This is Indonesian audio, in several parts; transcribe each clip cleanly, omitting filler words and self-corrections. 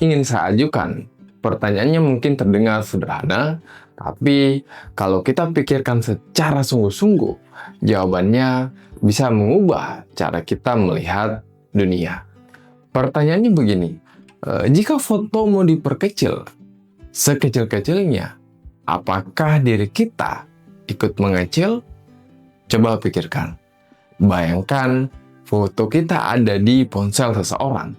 ingin saya ajukan. Pertanyaannya mungkin terdengar sederhana, tapi kalau kita pikirkan secara sungguh-sungguh, jawabannya bisa mengubah cara kita melihat dunia. Pertanyaannya begini, jika foto mau diperkecil, sekecil-kecilnya, apakah diri kita ikut mengecil? Coba pikirkan. Bayangkan foto kita ada di ponsel seseorang.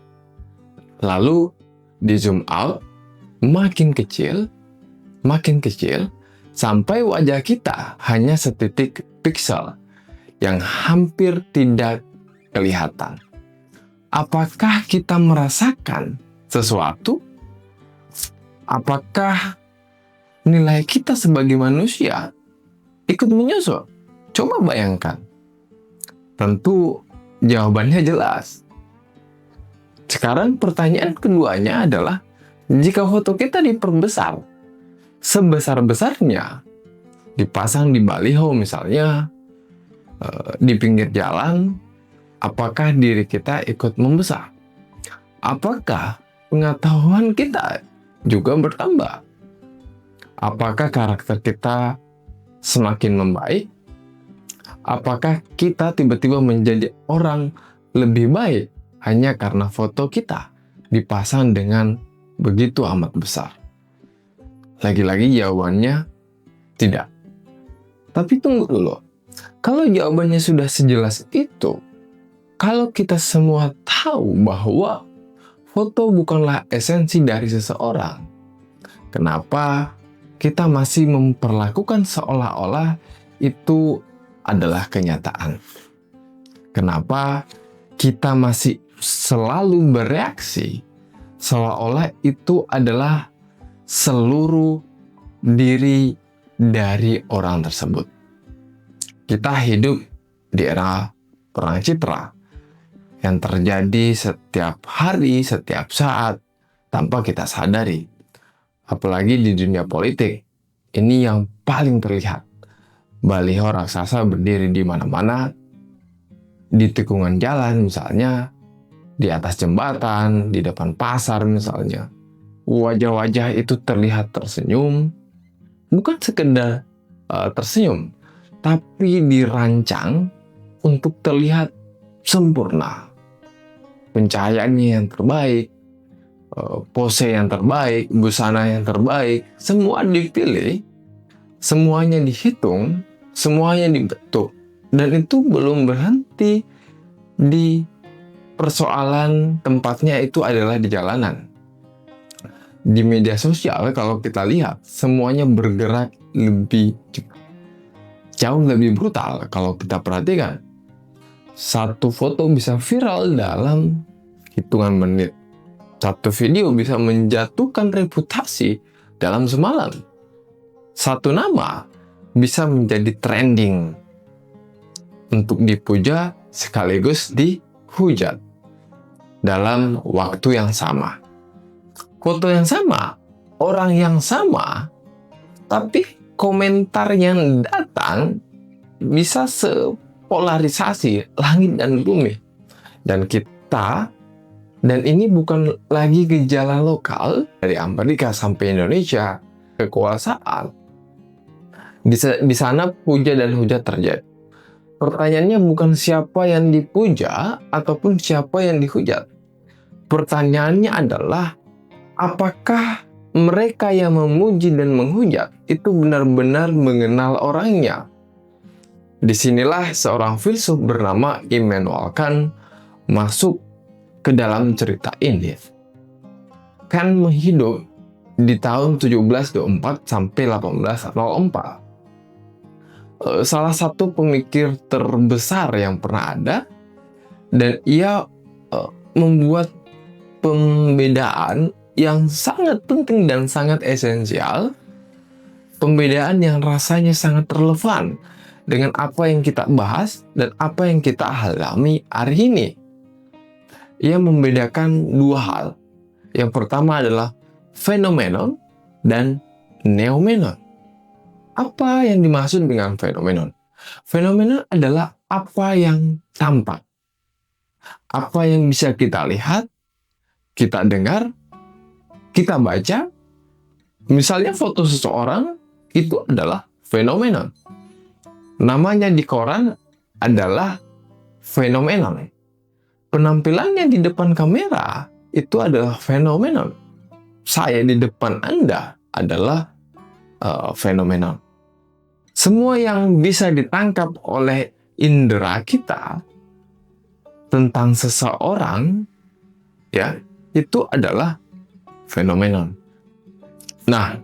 Lalu di zoom out, makin kecil, sampai wajah kita hanya setitik piksel yang hampir tidak kelihatan. Apakah kita merasakan sesuatu? Apakah nilai kita sebagai manusia ikut menyusut? Coba bayangkan. Tentu jawabannya jelas. Sekarang pertanyaan keduanya adalah, jika foto kita diperbesar, sebesar-besarnya, dipasang di baliho misalnya, di pinggir jalan, apakah diri kita ikut membesar? Apakah pengetahuan kita juga bertambah? Apakah karakter kita semakin membaik? Apakah kita tiba-tiba menjadi orang lebih baik hanya karena foto kita dipasang dengan begitu amat besar? Lagi-lagi jawabannya tidak. Tapi tunggu dulu. Kalau jawabannya sudah sejelas itu, kalau kita semua tahu bahwa foto bukanlah esensi dari seseorang, kenapa kita masih memperlakukan seolah-olah itu adalah kenyataan? Kenapa kita masih selalu bereaksi seolah-olah itu adalah seluruh diri dari orang tersebut? Kita hidup di era perang citra yang terjadi setiap hari, setiap saat, tanpa kita sadari. Apalagi di dunia politik, ini yang paling terlihat. Baliho raksasa berdiri di mana-mana, di tikungan jalan misalnya, di atas jembatan, di depan pasar misalnya. Wajah-wajah itu terlihat tersenyum, bukan sekedar tersenyum, tapi dirancang untuk terlihat sempurna. Pencahayaannya yang terbaik, pose yang terbaik, busana yang terbaik, semua dipilih, semuanya dihitung, semuanya dibentuk. Dan itu belum berhenti di persoalan tempatnya itu adalah di jalanan. Di media sosial kalau kita lihat, semuanya bergerak lebih cepat, jauh lebih brutal. Kalau kita perhatikan, satu foto bisa viral dalam hitungan menit. Satu video bisa menjatuhkan reputasi dalam semalam. Satu nama bisa menjadi trending untuk dipuja sekaligus dihujat dalam waktu yang sama. Foto yang sama, orang yang sama, tapi komentar yang datang bisa sepolarisasi langit dan bumi. Dan ini bukan lagi gejala lokal dari Amerika sampai Indonesia, kekuasaan. Di sana puja dan hujat terjadi. Pertanyaannya bukan siapa yang dipuja ataupun siapa yang dihujat. Pertanyaannya adalah, apakah mereka yang memuji dan menghujat itu benar-benar mengenal orangnya? Disinilah seorang filsuf bernama Immanuel Kant masuk ke dalam cerita ini. Kant hidup di tahun 1724 sampai 1804. Salah satu pemikir terbesar yang pernah ada, dan ia membuat pembedaan yang sangat penting dan sangat esensial, pembedaan yang rasanya sangat relevan dengan apa yang kita bahas dan apa yang kita alami hari ini. Ia membedakan dua hal. Yang pertama adalah fenomenon dan neomenon. Apa yang dimaksud dengan fenomenon? Fenomenon adalah apa yang tampak, apa yang bisa kita lihat, kita dengar, kita baca, misalnya foto seseorang itu adalah fenomenal. Namanya di koran adalah fenomenal. Penampilannya di depan kamera itu adalah fenomenal. Saya di depan Anda adalah fenomenal. Semua yang bisa ditangkap oleh indera kita tentang seseorang, ya, itu adalah fenomenal. Nah,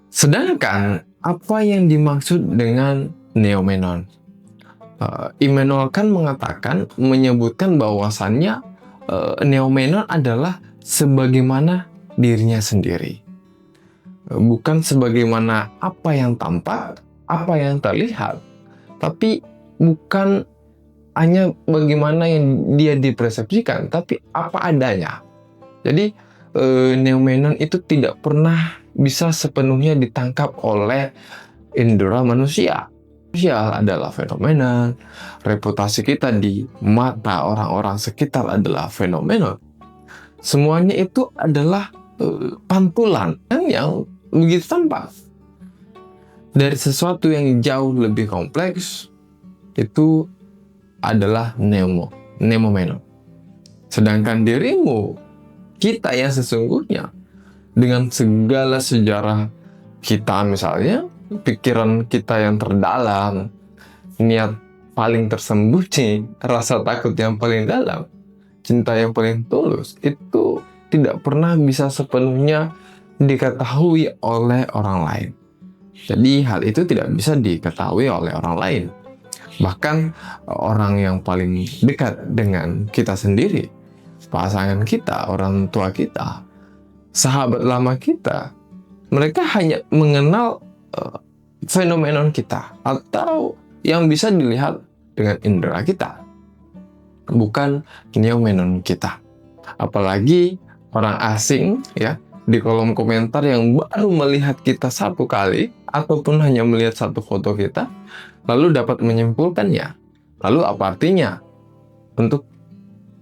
sedangkan apa yang dimaksud dengan neomenon? Immanuel Kant menyebutkan bahwasannya neomenon adalah sebagaimana dirinya sendiri. Bukan sebagaimana apa yang tampak, apa yang terlihat, tapi bukan hanya bagaimana yang dia dipersepsikan, tapi apa adanya. Jadi neomenon itu tidak pernah bisa sepenuhnya ditangkap oleh indera manusia. Manusia adalah fenomenal, reputasi kita di mata orang-orang sekitar adalah fenomenal. Semuanya itu adalah pantulan yang begitu tampak dari sesuatu yang jauh lebih kompleks. Itu adalah neomenon. Sedangkan dirimu, kita yang sesungguhnya, dengan segala sejarah kita, misalnya pikiran kita yang terdalam, niat paling tersembunyi, rasa takut yang paling dalam, cinta yang paling tulus, itu tidak pernah bisa sepenuhnya diketahui oleh orang lain. Jadi hal itu tidak bisa diketahui oleh orang lain. Bahkan orang yang paling dekat dengan kita sendiri, pasangan kita, orang tua kita, sahabat lama kita, mereka hanya mengenal fenomenon kita atau yang bisa dilihat dengan indera kita, bukan neomenon kita. Apalagi orang asing, ya, di kolom komentar yang baru melihat kita satu kali ataupun hanya melihat satu foto kita, lalu dapat menyimpulkannya. Lalu apa artinya untuk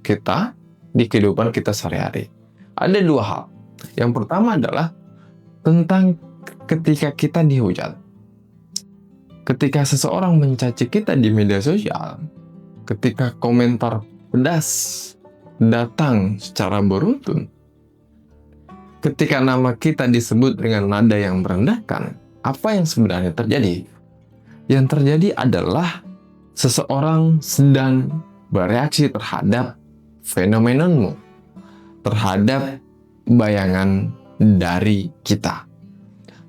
kita di kehidupan kita sehari-hari? Ada dua hal. Yang pertama adalah tentang ketika kita dihujat. Ketika seseorang mencaci kita di media sosial, ketika komentar pedas datang secara beruntun, ketika nama kita disebut dengan nada yang merendahkan, apa yang sebenarnya terjadi? Yang terjadi adalah seseorang sedang bereaksi terhadap fenomenonmu, terhadap bayangan dari kita,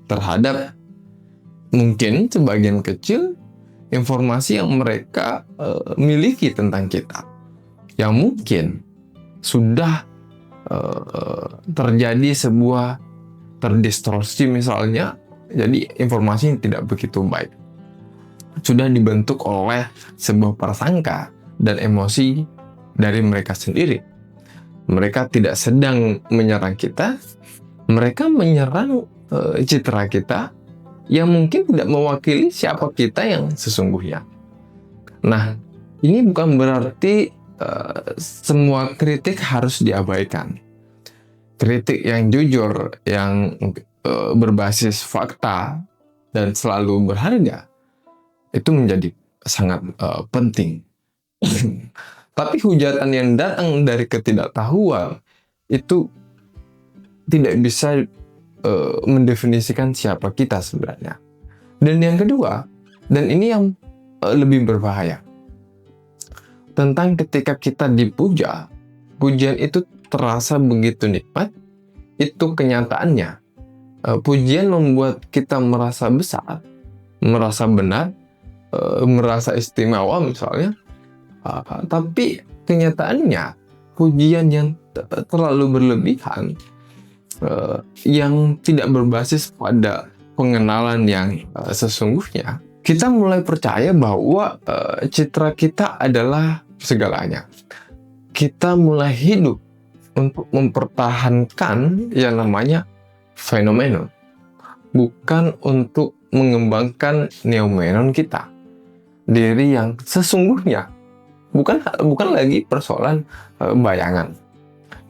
terhadap mungkin sebagian kecil informasi yang mereka miliki tentang kita, yang mungkin sudah terjadi sebuah terdistorsi misalnya, jadi informasi yang tidak begitu baik, sudah dibentuk oleh sebuah prasangka dan emosi dari mereka sendiri. Mereka tidak sedang menyerang kita, mereka menyerang citra kita yang mungkin tidak mewakili siapa kita yang sesungguhnya. Nah, ini bukan berarti semua kritik harus diabaikan. Kritik yang jujur, yang berbasis fakta dan selalu berharga, itu menjadi sangat penting. Tapi hujatan yang datang dari ketidaktahuan itu tidak bisa mendefinisikan siapa kita sebenarnya. Dan yang kedua, dan ini yang lebih berbahaya, tentang ketika kita dipuja, pujian itu terasa begitu nikmat, itu kenyataannya. Pujian membuat kita merasa besar, merasa benar, merasa istimewa misalnya, tapi kenyataannya pujian yang terlalu berlebihan, yang tidak berbasis pada pengenalan yang sesungguhnya, kita mulai percaya bahwa citra kita adalah segalanya. Kita mulai hidup untuk mempertahankan yang namanya fenomenon, bukan untuk mengembangkan neomenon kita, diri yang sesungguhnya, bukan lagi persoalan bayangan.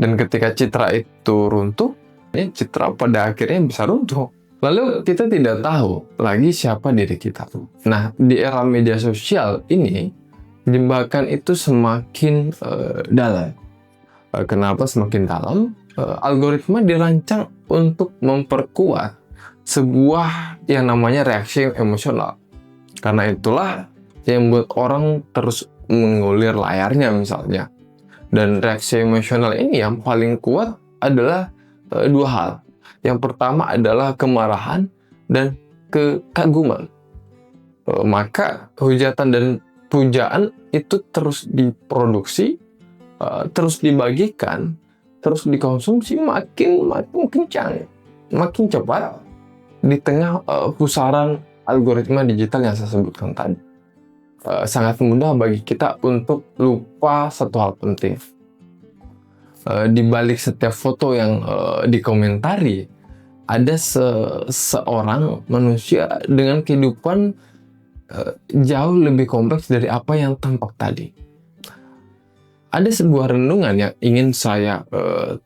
Dan ketika citra itu runtuh, citra pada akhirnya bisa runtuh. Lalu kita tidak tahu lagi siapa diri kita. Nah, di era media sosial ini, jebakan itu semakin dalam. Kenapa semakin dalam? Algoritma dirancang untuk memperkuat sebuah yang namanya reaksi emosional. Karena itulah yang membuat orang terus mengulir layarnya misalnya. Dan reaksi emosional ini yang paling kuat adalah dua hal. Yang pertama adalah kemarahan dan kekaguman. Maka hujatan dan pujaan itu terus diproduksi, terus dibagikan, terus dikonsumsi makin kencang, makin cepat di tengah pusaran algoritma digital yang saya sebutkan tadi. Sangat mudah bagi kita untuk lupa satu hal penting. Di balik setiap foto yang dikomentari, ada seorang manusia dengan kehidupan jauh lebih kompleks dari apa yang tampak tadi. Ada sebuah renungan yang ingin saya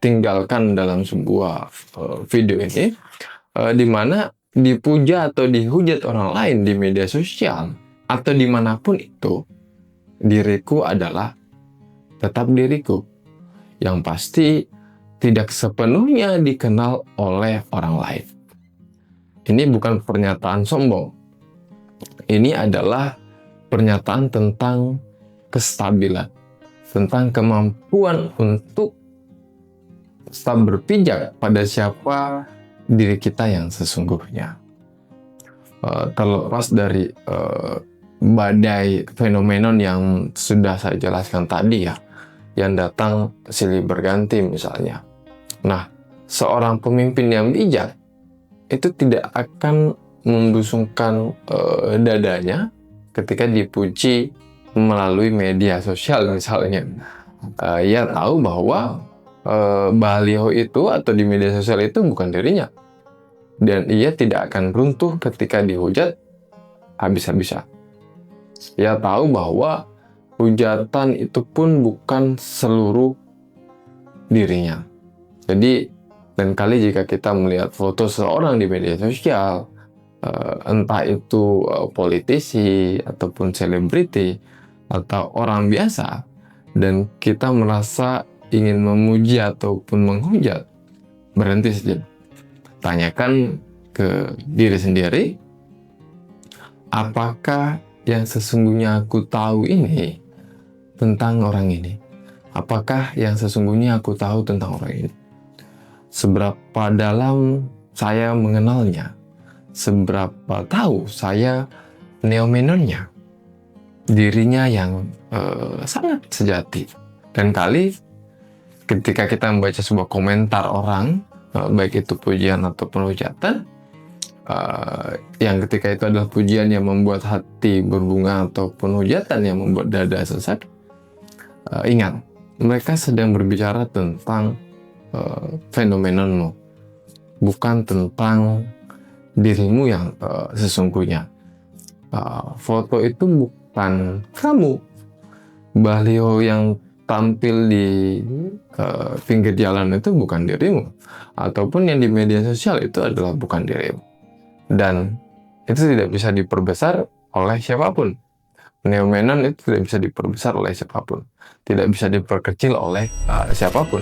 tinggalkan dalam sebuah video ini, di mana dipuja atau dihujat orang lain di media sosial atau dimanapun itu, diriku adalah tetap diriku, yang pasti tidak sepenuhnya dikenal oleh orang lain. Ini bukan pernyataan sombong. Ini adalah pernyataan tentang kestabilan, tentang kemampuan untuk tetap berpijak pada siapa diri kita yang sesungguhnya. Terlepas dari badai fenomenon yang sudah saya jelaskan tadi ya, yang datang silih berganti misalnya. Nah, seorang pemimpin yang bijak itu tidak akan membusungkan dadanya ketika dipuji melalui media sosial misalnya. Ia tahu bahwa baliho itu atau di media sosial itu bukan dirinya. Dan ia tidak akan runtuh ketika dihujat habis-habisan. Ia tahu bahwa hujatan itu pun bukan seluruh dirinya. Jadi, lain kali jika kita melihat foto seseorang di media sosial, entah itu politisi, ataupun selebriti, atau orang biasa, dan kita merasa ingin memuji ataupun menghujat, berhenti saja. Tanyakan ke diri sendiri, apakah yang sesungguhnya aku tahu ini tentang orang ini? Apakah yang sesungguhnya aku tahu tentang orang ini? Seberapa dalam saya mengenalnya? Seberapa tahu saya neomenonnya? Dirinya yang sangat sejati. Dan kali ketika kita membaca sebuah komentar orang, baik itu pujian ataupun hujatan, yang ketika itu adalah pujian yang membuat hati berbunga ataupun hujatan yang membuat dada sesak, ingat, mereka sedang berbicara tentang fenomenonmu, bukan tentang dirimu yang sesungguhnya. Foto itu bukan kamu. Baliho yang tampil di pinggir jalan itu bukan dirimu. Ataupun yang di media sosial itu adalah bukan dirimu. Dan itu tidak bisa diperbesar oleh siapapun. Neomenon itu tidak bisa diperbesar oleh siapapun, tidak bisa diperkecil oleh siapapun.